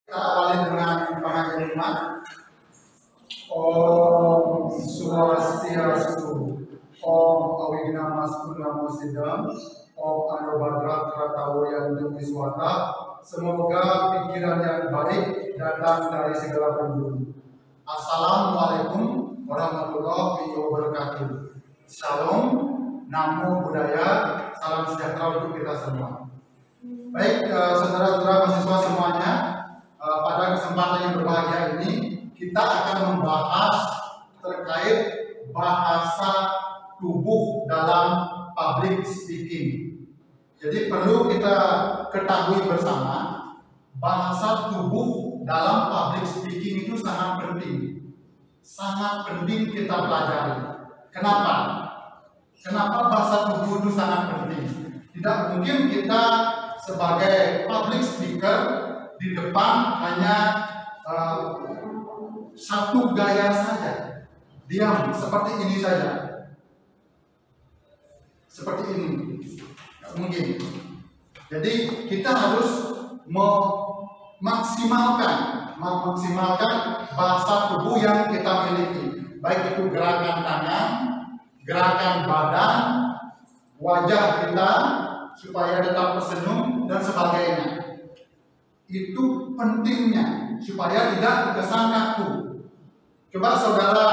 Kita awali dengan pengajian iman. Om Swastiastu. Om Awignamasku Namo Siddham. Om Anubhadra Kratawo Yantu Wiswata. Semoga pikiran yang baik datang dari segala penjuru. Assalamualaikum warahmatullahi wabarakatuh. Shalom, Namo Buddhaya, salam sejahtera untuk kita semua. Baik, saudara-saudara mahasiswa semuanya, pada kesempatan yang berbahagia ini kita akan membahas terkait bahasa tubuh dalam public speaking. Jadi perlu kita ketahui bersama, bahasa tubuh dalam public speaking itu sangat penting kita pelajari. Kenapa? Kenapa bahasa tubuh itu sangat penting? Tidak mungkin kita sebagai public speaker di depan hanya satu gaya saja, diam seperti ini saja, seperti ini, tidak mungkin. Jadi kita harus memaksimalkan bahasa tubuh yang kita miliki, baik itu gerakan tangan, gerakan badan, wajah kita supaya tetap tersenyum dan sebagainya. Itu pentingnya supaya tidak terkesan kaku. Coba saudara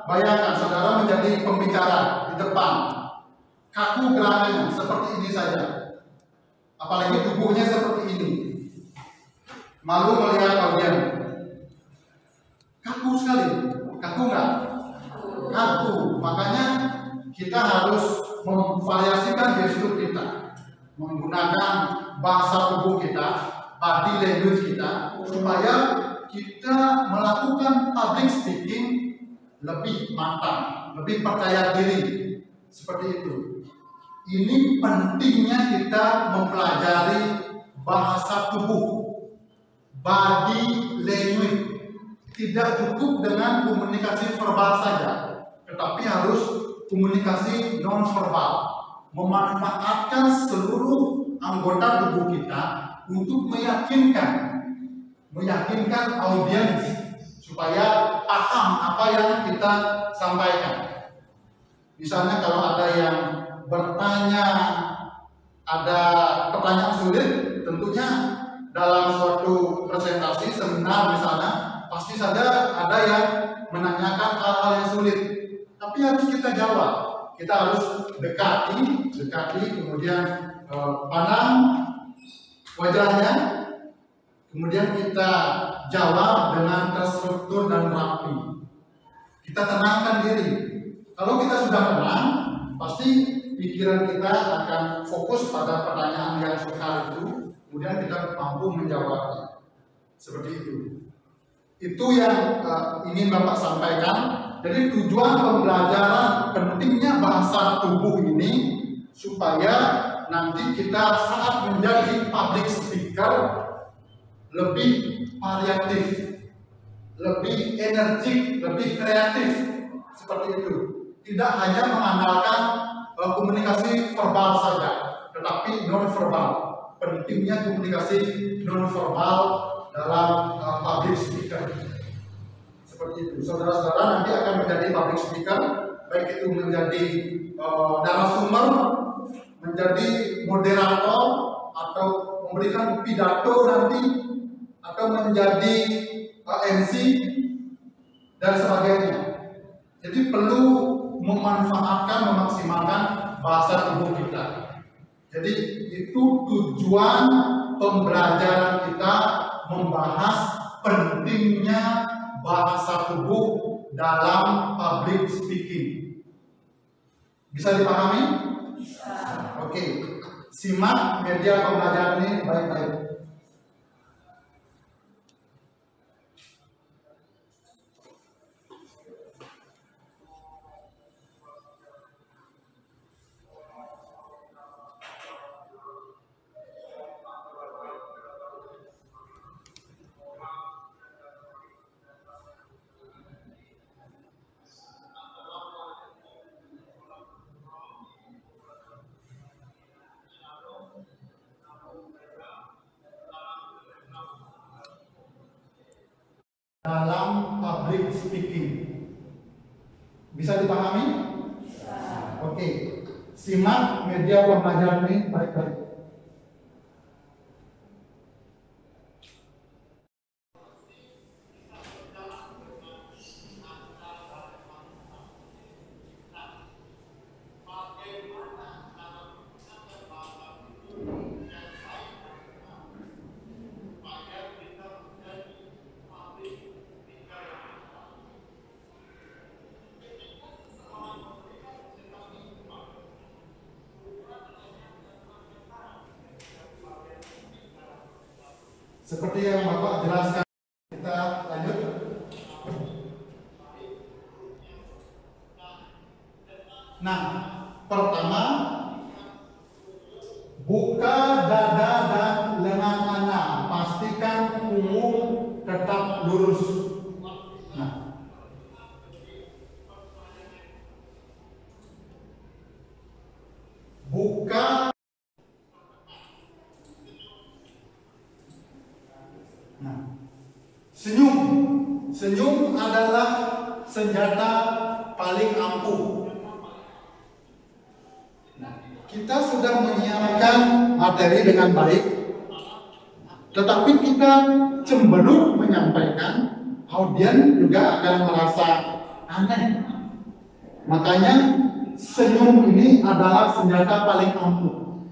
bayangkan, saudara menjadi pembicara di depan, kaku gerakannya seperti ini saja, apalagi tubuhnya seperti ini, malu melihat audiens. Kaku sekali, kaku nggak? Kaku. Makanya kita harus memvariasikan gestur kita, menggunakan bahasa tubuh kita, body language kita, supaya kita melakukan public speaking lebih mantap, lebih percaya diri. Seperti itu. Ini pentingnya kita mempelajari bahasa tubuh, body language. Tidak cukup dengan komunikasi verbal saja, tetapi harus komunikasi non verbal, memanfaatkan seluruh anggota tubuh kita untuk meyakinkan audiens supaya paham apa yang kita sampaikan. Misalnya kalau ada yang bertanya, ada pertanyaan sulit, tentunya dalam suatu presentasi seminar misalnya, pasti saja ada yang menanyakan hal-hal yang sulit, tapi harus kita jawab. Kita harus dekati, kemudian pandang wajahnya, kemudian kita jawab dengan terstruktur dan rapi. Kita tenangkan diri. Kalau kita sudah tenang, pasti pikiran kita akan fokus pada pertanyaan yang sukar itu, kemudian kita mampu menjawabnya. Seperti itu. Itu yang ingin Bapak sampaikan. Jadi tujuan pembelajaran pentingnya bahasa tubuh ini supaya nanti kita saat menjadi public speaker lebih variatif, lebih energik, lebih kreatif, seperti itu. Tidak hanya mengandalkan komunikasi verbal saja, tetapi non verbal. Pentingnya komunikasi non verbal dalam public speaker. Seperti itu. Saudara-saudara nanti akan menjadi public speaker, baik itu menjadi narasumber, menjadi moderator, atau memberikan pidato nanti, atau menjadi MC dan sebagainya. Jadi perlu memaksimalkan bahasa tubuh kita. Jadi itu tujuan pembelajaran kita, membahas pentingnya bahasa tubuh dalam public speaking. Bisa dipahami? Bisa. Oke. Simak media pembelajaran ini baik-baik. dalam public speaking. Bisa dipahami? Oke. Simak media pembelajaran ini baik-baik. Seperti yang Bapak jelaskan, kita lanjut. Nah, pertama, buka dada dan lengan Anda, pastikan punggung tetap lurus. Nah, buka. Nah, senyum. Senyum adalah senjata paling ampuh. Nah, kita sudah menyiapkan materi dengan baik, tetapi kita cenderung menyampaikan, audiens juga akan merasa aneh. Makanya senyum ini adalah senjata paling ampuh.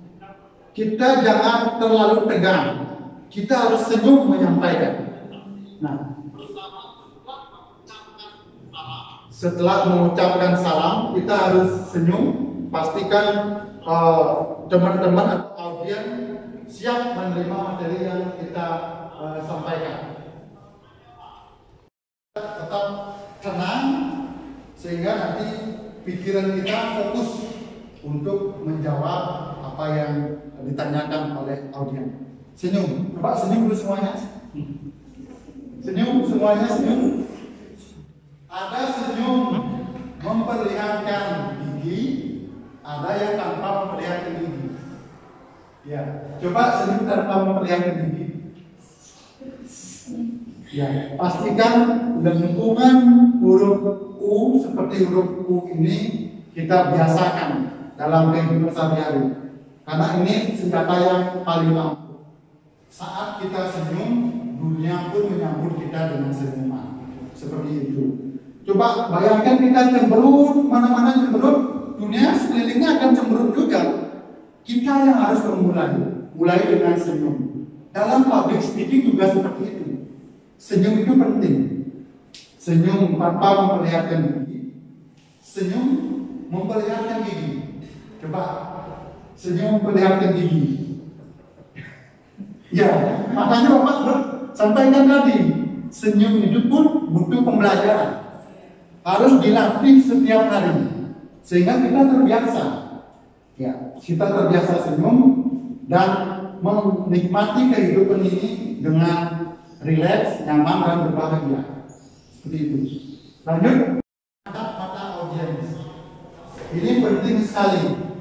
Kita jangan terlalu tegang. Kita harus senyum menyampaikan. Nah, setelah mengucapkan salam, kita harus senyum. Pastikan teman-teman atau audiens siap menerima materi yang kita sampaikan. Tetap tenang sehingga nanti pikiran kita fokus untuk menjawab apa yang ditanyakan oleh audiens. Senyum, coba senyum dulu semuanya. Senyum semuanya, senyum. Ada senyum memperlihatkan gigi, ada yang tanpa memperlihatkan gigi. Ya, coba senyum tanpa memperlihatkan gigi. Ya, pastikan lengkungan huruf U seperti huruf U ini kita biasakan dalam kehidupan sehari-hari. Karena ini senjata yang paling ampuh. Saat kita senyum, dunia pun menyambut kita dengan senyuman. Seperti itu. Coba bayangkan kita cemberut, mana-mana cemberut, dunia sekelilingnya akan cemberut juga. Kita yang harus mulai dengan senyum. Dalam public speaking juga seperti itu. Senyum itu penting. Senyum tanpa memperlihatkan gigi. Senyum memperlihatkan gigi. Coba senyum memperlihatkan gigi. Ya, makanya Bapak sampaikan tadi, senyum itu pun butuh pembelajaran. Harus dilatih setiap hari, sehingga kita terbiasa. Ya, kita terbiasa senyum dan menikmati kehidupan ini dengan rileks, nyaman dan berbahagia. Seperti itu. Lanjut, mata audiens. Ini penting sekali.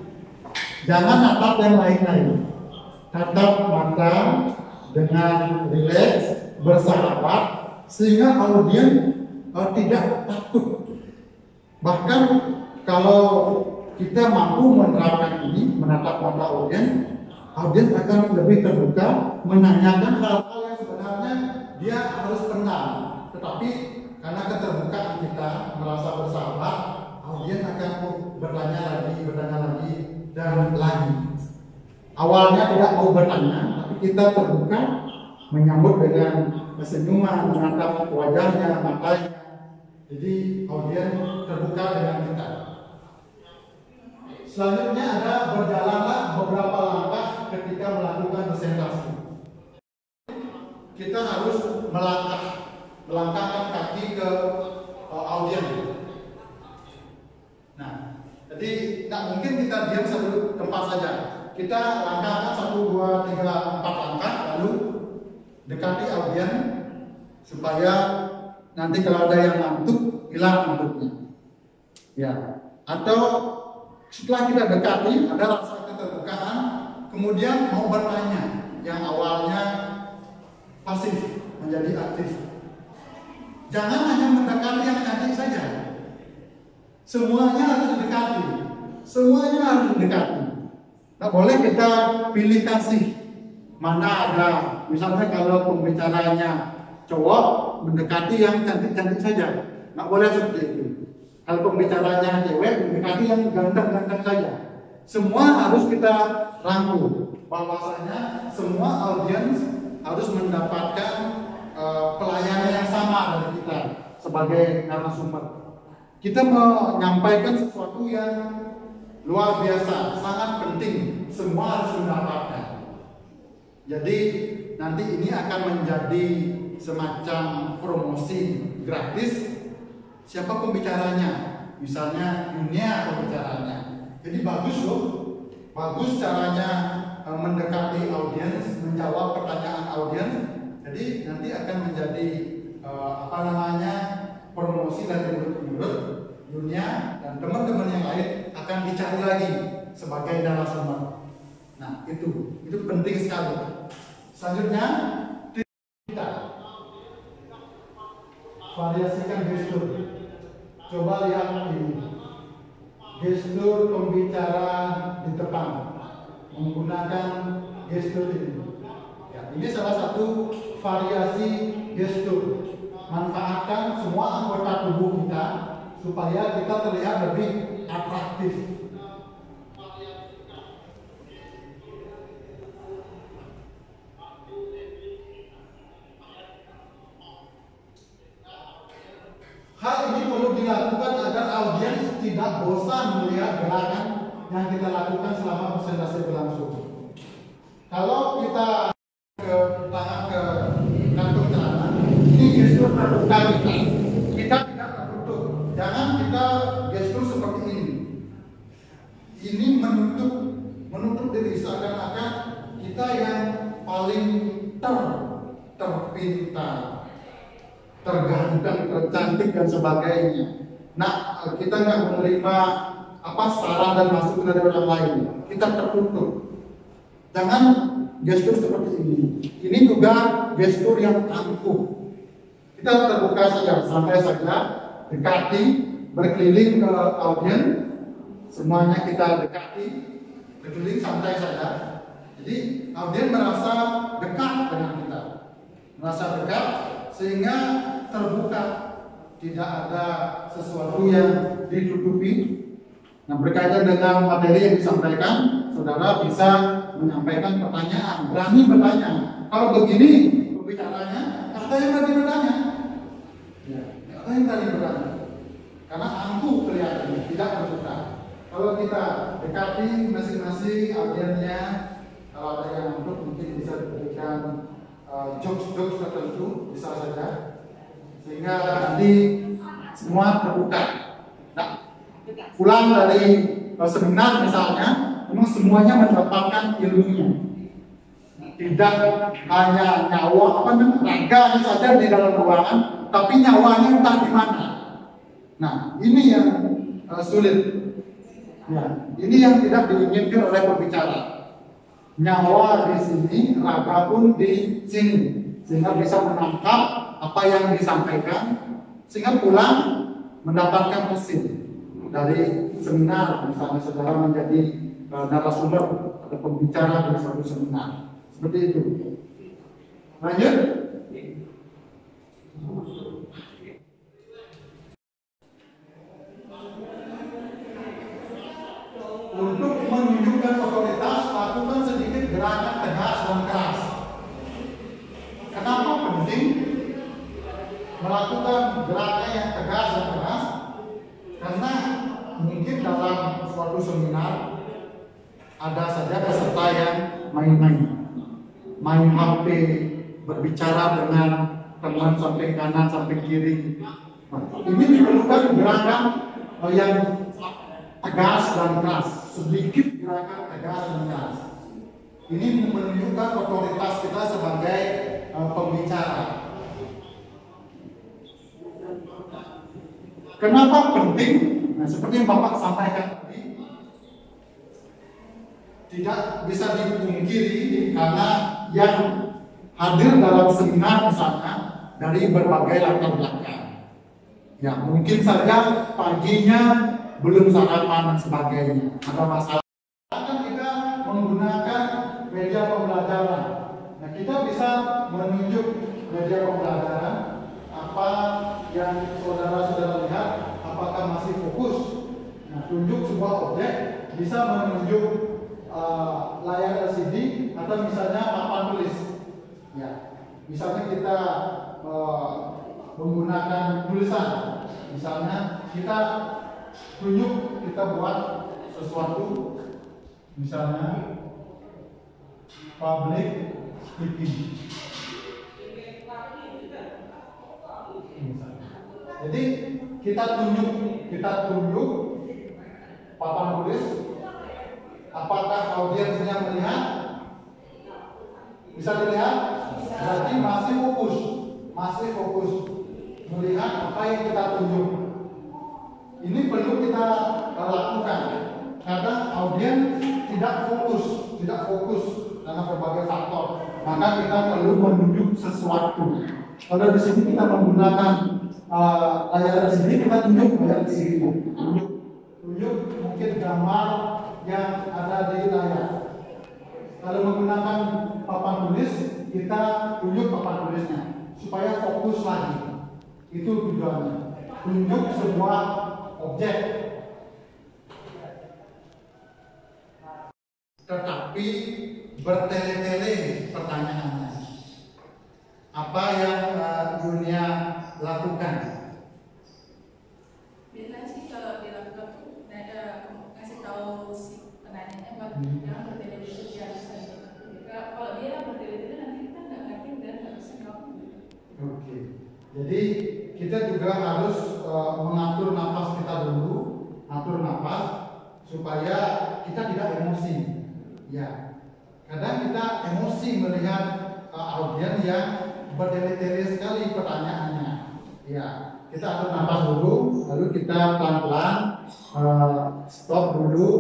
Jangan natap yang lain-lain. Tatap mata dengan rileks, bersahabat, sehingga audiens tidak takut. Bahkan kalau kita mampu menerapkan ini, menatap mata audiens akan lebih terbuka, menanyakan hal-hal yang sebenarnya dia harus kenal. Tetapi karena keterbukaan kita merasa bersahabat, audiens akan bertanya lagi, dan lagi. Awalnya tidak mau bertanya, tapi kita terbuka, menyambut dengan kesenyuman, menatap wajahnya, matanya. Jadi audiens terbuka dengan kita. Selanjutnya ada berjalanlah beberapa langkah ketika melakukan presentasi. Kita harus melangkahkan kaki ke audiens. Nah, jadi nggak mungkin kita diam satu tempat saja. Kita langkahkan 1, 2, 3, 4 langkah, lalu dekati audiens supaya nanti kalau ada yang ngantuk, hilang ngantuknya. Ya, atau setelah kita dekati, ada rasa keterbukaan, kemudian mau bertanya, yang awalnya pasif menjadi aktif. mendekati yang cantik saja. Semuanya harus didekati. Semuanya harus didekati. Nah, boleh kita pilih kasih. Mana ada, misalnya kalau pembicaranya cowok mendekati yang cantik-cantik saja. Nggak boleh seperti itu. Kalau pembicaranya cewek mendekati yang ganteng-ganteng saja. Semua harus kita rangkul. Bahwasanya semua audiens harus mendapatkan pelayanan yang sama dari kita sebagai narasumber. Kita menyampaikan sesuatu yang luar biasa, sangat penting. Semua harus mendapatkan. Jadi nanti ini akan menjadi semacam promosi gratis. Siapa pembicaranya? Misalnya dunia pembicaranya. Jadi bagus loh, bagus caranya mendekati audiens, menjawab pertanyaan audiens. Jadi nanti akan menjadi promosi dari mulut-mulut dunia, dan teman-teman yang lain akan dicari lagi sebagai narasumber. Nah itu penting sekali. Selanjutnya kita variasikan gestur. Coba lihat ini, gestur pembicara di depan menggunakan gestur ini. Ya, ini salah satu variasi gestur. Manfaatkan semua anggota tubuh kita supaya kita terlihat lebih atraktif. Hal ini perlu dilakukan agar audiens tidak bosan melihat gerakan yang kita lakukan selama presentasi berlangsung. Kalau kita ke tangan ke kantung celana, ini gestur terbuka kita tidak tertutup. Jangan kita gestur seperti ini. Ini menutup diri seakan-akan kita yang paling terpintar, terganteng, tercantik dan sebagainya. Nah, kita nggak menerima saran dan masukan dari orang lain. Kita tertutup. Jangan gestur seperti ini. Ini juga gestur yang angkuh. Kita terbuka saja, santai saja, dekati, berkeliling ke audiens. Semuanya kita dekati, berkeliling santai saja. Jadi audiens merasa dekat dengan kita, merasa dekat sehingga terbuka, tidak ada sesuatu yang ditutupi. Nah, berkaitan dengan materi yang disampaikan, saudara bisa menyampaikan pertanyaan, berani bertanya. Kalau begini pembicaranya, kata yang berani bertanya. Ya, kata yang berani bertanya. Karena angkuh kelihatannya, tidak terbuka. Kalau kita dekati masing-masing audiensnya, kalau ada yang untuk mungkin bisa diberikan jokes-jokes tertentu, bisa saja, sehingga nanti semua terbuka. Nah, pulang dari seminar misalnya, memang semuanya mendapatkan ilmunya, tidak hanya nyawa raganya saja di dalam ruangan, tapi nyawanya entah di mana. Nah, ini yang sulit. Ya, ini yang tidak diinginkan oleh pembicara. Nyawa di sini, raga pun di sini, sehingga bisa menangkap apa yang disampaikan, sehingga pulang mendapatkan hasil dari seminar. Misalnya saudara menjadi narasumber atau pembicara di suatu seminar, seperti itu. Lanjut. Untuk menunjukkan otoritas, lakukan sedikit gerakan tegas dan keras. Kenapa penting melakukan gerakan yang tegas dan keras? Karena mungkin dalam suatu seminar ada saja peserta yang main HP, berbicara dengan teman sampai kanan sampai kiri. Nah, ini diperlukan gerakan yang tegas dan keras, sedikit gerakan tegas dan keras. Ini menunjukkan otoritas kita sebagai pembicara. Kenapa penting? Nah, seperti yang Bapak sampaikan tadi, tidak bisa dipungkiri karena yang hadir dalam seminar misalnya dari berbagai latar belakang. Ya, mungkin saja paginya belum sarapan dan sebagainya. Ada masalah. Kan kita menggunakan media pembelajaran. Nah, kita bisa menunjuk media pembelajaran apa yang saudara-saudara lihat, apakah masih fokus. Nah, tunjuk sebuah objek bisa menunjuk layar LCD atau misalnya papan tulis. Ya, misalnya kita menggunakan tulisan, misalnya kita tunjuk kita buat sesuatu, misalnya public speaking. Jadi kita tunjuk papan tulis. Apakah audiensnya melihat? Bisa dilihat? Berarti masih fokus melihat apa yang kita tunjuk. Ini perlu kita lakukan karena audiens tidak fokus karena berbagai faktor. Maka kita perlu menunjuk sesuatu. Kalau di sini kita menggunakan layar di sini, kita tunjuk layar di sini. Tunjuk mungkin gambar yang ada di layar. Kalau menggunakan papan tulis, kita tunjuk papan tulisnya supaya fokus lagi. Itu tujuannya. Tunjuk sebuah objek. Tetapi bertele-tele pertanyaannya. Apa yang dunia lakukan? Biasanya sih kalau dilakukan tuh ngasih tahu si penanyanya buat jangan bertele-tele dia bisa. Kalau dia bertele-tele nanti kita nggak ngerti dan nggak bisa ngomong. Oke. Jadi kita juga harus mengatur nafas kita dulu, atur nafas supaya kita tidak emosi. Ya, kadang kita emosi melihat audiens yang bertele-tele sekali pertanyaannya. Ya, kita atur nafas dulu, lalu kita pelan-pelan stop dulu,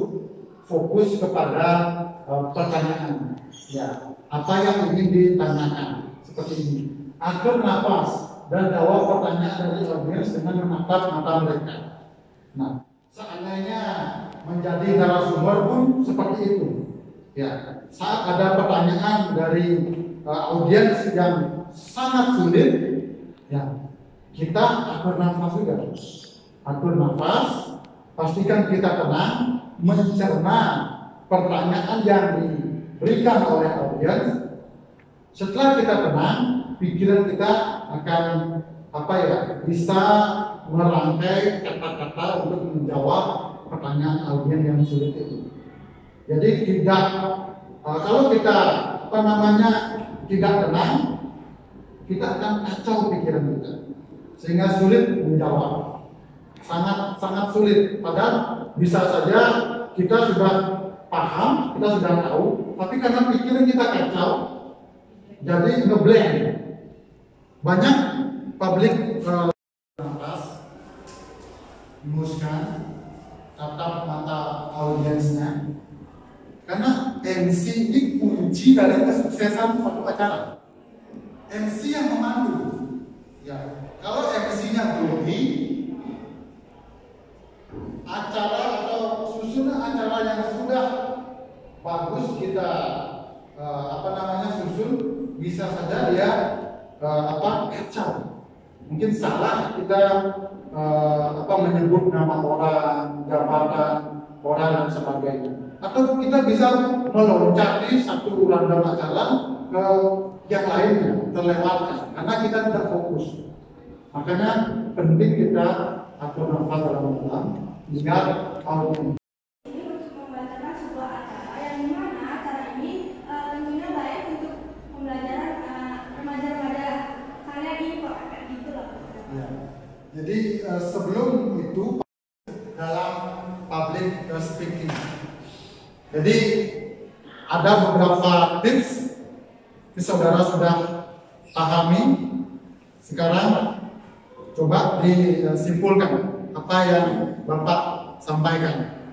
fokus kepada pertanyaan. Ya, apa yang ingin ditanyakan seperti ini. Atur nafas dan jawab pertanyaan dari audiens dengan menatap mata mereka. Nah, seandainya menjadi narasumber pun seperti itu. Ya, saat ada pertanyaan dari audiens yang sangat sulit, ya kita atur nafas juga. Atur nafas, pastikan kita tenang, mencerna pertanyaan yang diberikan oleh audiens. Setelah kita tenang, pikiran kita akan bisa merangkai kata-kata untuk menjawab pertanyaan audiens yang sulit itu. Jadi tidak kalau kita tidak tenang, kita akan kacau pikiran kita sehingga sulit menjawab, sangat sulit. Padahal bisa saja kita sudah paham, kita sudah tahu, tapi karena pikiran kita kacau, jadi ngeblank. Banyak publik nafas, hembuskan, tatap mata audiensnya. Karena MC ini kunci dari kesuksesan suatu acara. MC yang memandu. Ya, kalau MC-nya grogi, acara atau susunan acara yang sudah bagus kita susun, bisa saja dia kacau. Mungkin salah kita menyebut nama orang, jabatan orang dan sebagainya. Atau kita bisa meloncati satu random acara ke yang lainnya, terlewatkan karena kita tidak fokus. Makanya penting kita atur nafas dalam biar audiens. Ini untuk membacakan sebuah acara yang dimana acara ini tentunya baik untuk pembelajaran remaja-remaja karena ini kayak gitu lah. Ya. Jadi sebelum itu dalam public speaking. Jadi ada beberapa tips yang saudara sudah pahami. Sekarang coba disimpulkan apa yang Bapak sampaikan.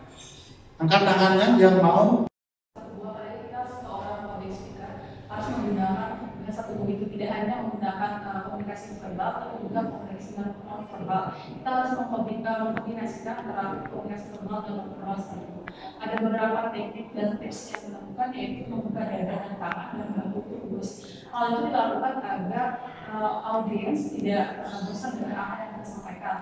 Angkat tangannya yang mau. Kita seorang public speaker harus menggunakan dengan satu tersebut itu tidak hanya menggunakan komunikasi verbal, tapi juga komunikasi non verbal. Kita harus mengkombinasikan antara komunikasi verbal dan non verbal tersebut. Ada beberapa teknik dan tips yang dilakukan, yaitu membuka dada dan tangan dan membantu tulus. Hal itu dilakukan agar audiens tidak bosan dengan apa yang kita sampaikan.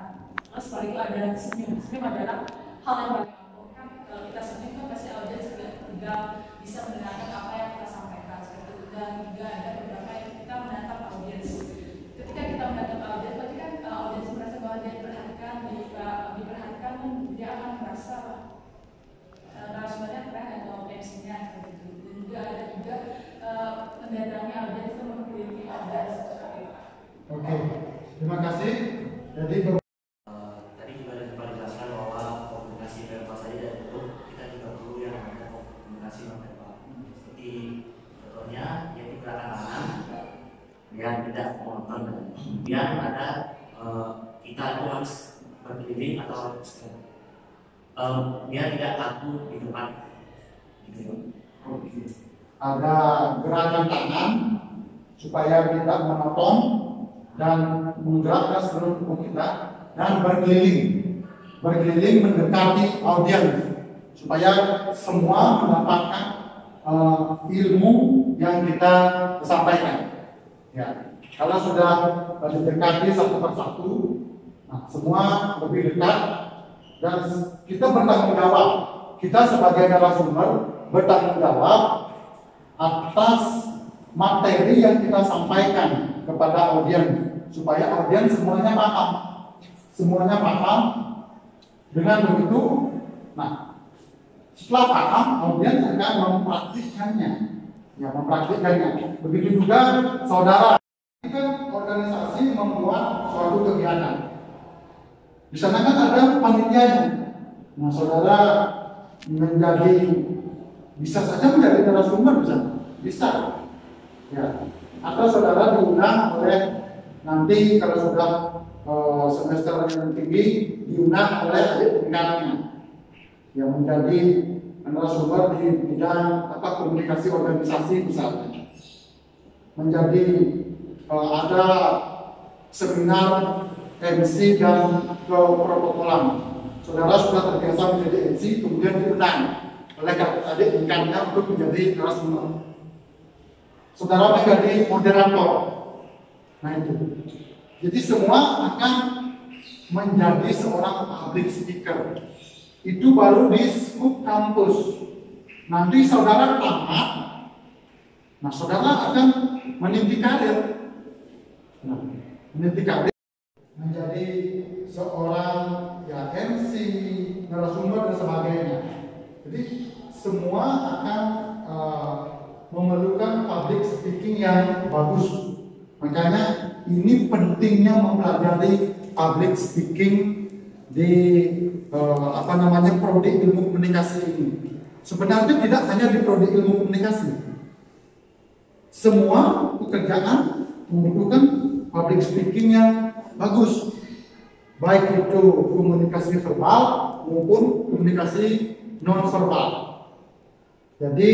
Terus setelah itu ada senyum. Senyum adalah hal yang paling membutuhkan. Kalau kita senyum kan pasti audiens juga bisa mendengarkan apa yang kita sampaikan. Seperti itu. Dan juga ada beberapa yang kita menatap audiens. Ketika kita menatap audiens, berarti kan audiens merasa bahwa dia diperhatikan, dan dia akan merasa narasumbernya keren atau MC-nya seperti itu. Dan juga ada mendatangi audiens itu memiliki audiens. Oke, terima kasih. Jadi tadi juga ada sempat dijelaskan bahwa komunikasi verbal saja dan itu kita juga perlu yang namanya komunikasi non verbal. Seperti contohnya yaitu gerakan tangan biar tidak monoton. Kemudian ada kita itu harus berkeliling atau biar tidak kaku di depan. Gitu. ada gerakan tangan supaya tidak monoton dan menggerakkan seluruh tubuh kita, dan berkeliling mendekati audiens supaya semua mendapatkan ilmu yang kita sampaikan. Ya, kalau sudah mendekati satu persatu, nah, semua lebih dekat dan kita bertanggung jawab. Kita sebagai narasumber bertanggung jawab atas materi yang kita sampaikan kepada audiens supaya audiens semuanya paham. Dengan begitu, nah setelah paham, audiens akan mempraktikkannya. Begitu juga saudara. Kan organisasi membuat suatu kegiatan. Di sana kan ada panitianya. Nah, saudara bisa saja menjadi narasumber bisa. Ya. Atau saudara diundang oleh nanti kalau sudah semester yang tinggi diundang oleh adik tingkatnya yang menjadi narasumber di bidang komunikasi organisasi misalnya. Menjadi ada seminar MC dan keprotokolan. Saudara sudah terbiasa menjadi MC, kemudian diundang oleh adik tingkatnya untuk menjadi narasumber. Saudara menjadi moderator. Nah itu. Jadi semua akan menjadi seorang public speaker. Itu baru di skup kampus. Nanti saudara tamat, nah saudara akan meniti karir. Menjadi seorang MC, narasumber dan sebagainya. Jadi semua akan memerlukan public speaking yang bagus. Makanya ini pentingnya mempelajari public speaking di prodi ilmu komunikasi ini. Sebenarnya tidak hanya di prodi ilmu komunikasi. Semua pekerjaan membutuhkan public speaking yang bagus. Baik itu komunikasi verbal maupun komunikasi non verbal. Jadi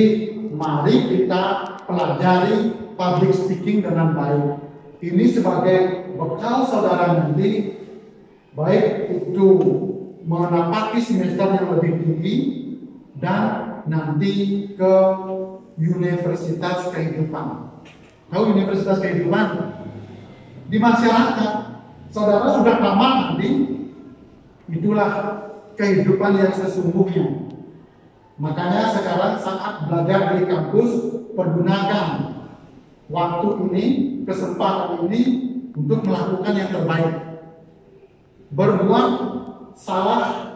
mari kita pelajari public speaking dengan baik. Ini sebagai bekal saudara nanti, baik itu menapaki semester yang lebih tinggi dan nanti ke universitas kehidupan. Tahu universitas kehidupan? Di masyarakat, saudara sudah tamat nanti, itulah kehidupan yang sesungguhnya. Makanya sekarang saat belajar di kampus, pergunakan waktu ini, kesempatan ini untuk melakukan yang terbaik. Berbuat salah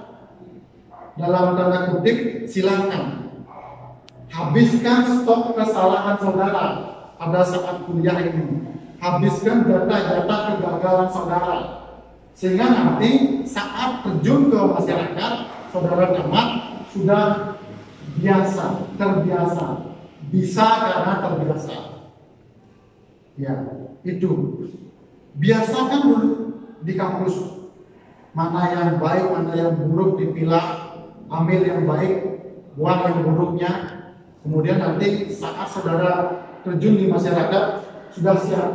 dalam tanda kutip silakan. Habiskan stok kesalahan saudara pada saat kuliah ini. Habiskan data-data kegagalan saudara. Sehingga nanti saat terjun ke masyarakat, saudara tamat sudah terbiasa. Bisa karena terbiasa. Ya, itu. Biasakan dulu di kampus. Mana yang baik, mana yang buruk dipilah, ambil yang baik, buang yang buruknya. Kemudian nanti saat saudara terjun di masyarakat, sudah siap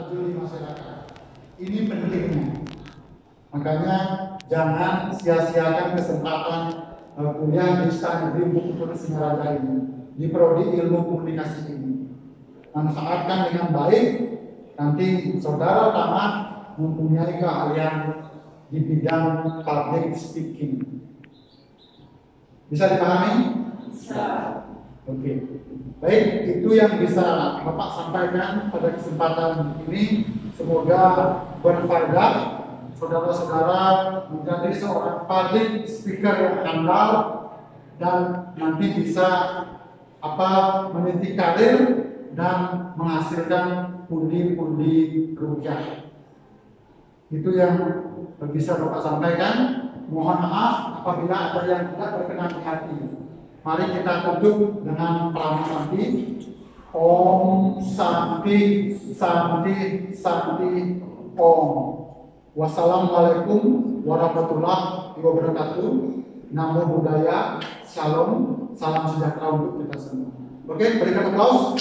di masyarakat. Ini pentingnya. Makanya jangan sia-siakan kesempatan kuliah di Istana Negeri Bukit Singaraja ini, di prodi ilmu komunikasi ini. Manfaatkan dengan baik, nanti saudara tamat mempunyai keahlian di bidang public speaking. Bisa dipahami? Bisa. Oke. Baik, itu yang bisa Bapak sampaikan pada kesempatan ini. Semoga berfaedah. Saudara-saudara menjadi seorang public speaker yang handal dan nanti bisa meniti karir dan menghasilkan pundi-pundi rupiah. Itu yang bisa Bapak sampaikan. Mohon maaf apabila ada yang tidak berkenan di hati. Mari kita tutup dengan pranasanti. Om Santi Santi Santi Om. Wassalamualaikum warahmatullahi wabarakatuh. Namo Buddhaya. Shalom. Salam sejahtera untuk kita semua. Oke, berikan aplaus.